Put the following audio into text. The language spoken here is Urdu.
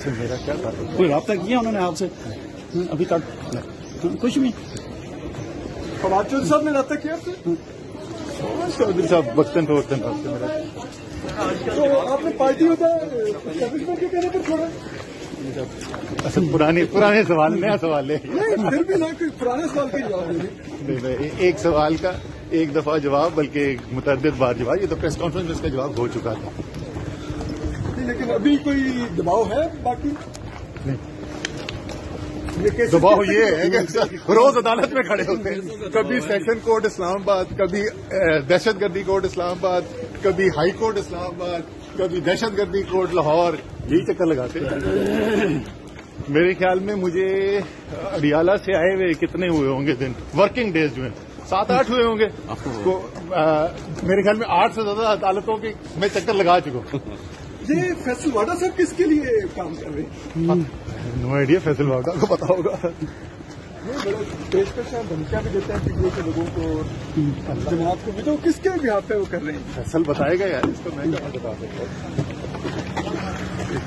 سے میرا کیا تھا؟ کوئی رابطہ کیا انہوں نے آپ سے ابھی تک؟ کچھ بھی؟ فواد چودھری صاحب نے رابطہ کیا آپ سے؟ چودھری صاحب وقتاً فوقتاً رابطے میرا. تو آپ نے پارٹی ہوتا اسٹیبلشمنٹ کے کہنے پر چھوڑا؟ اصل پرانے سوال نیا سوال ہے. نہیں پھر بھی نہ کوئی پرانے سوال کا جواب دے. ایک سوال کا ایک دفعہ جواب بلکہ متعدد بار جواب. یہ تو پریس کانفرنس میں اس کا جواب ہو چکا تھا. لیکن ابھی کوئی دباؤ ہے باقی؟ دباؤ یہ ہے کہ روز عدالت میں کھڑے ہوتے ہیں. کبھی سیشن کورٹ اسلام آباد, کبھی دہشت گردی کورٹ اسلام آباد, کبھی ہائی کورٹ اسلام آباد, کبھی دہشت گردی کورٹ لاہور. یہی چکر لگاتے ہیں. میرے خیال میں مجھے اڈیالہ سے آئے ہوئے کتنے ہوئے ہوں گے دن, ورکنگ ڈیز جو ہیں 7-8 ہوئے ہوں گے. میرے خیال میں 8 سے زیادہ عدالتوں کے میں چکر لگا چکا ہوں. یہ فیصل واڈا صاحب کس کے لیے کام کر رہے ہیں؟ No idea. فیصل واڈا کو پتا ہوگا. پیشکش دھمکیاں بھی دیتے ہیں پی ٹی اے کے لوگوں کو, جماعت کو بھی. تو کس کے بہاف پہ وہ کر رہے ہیں؟ فیصل بتائے گا یار, اس کو میں کہاں بتا سکتا ہوں.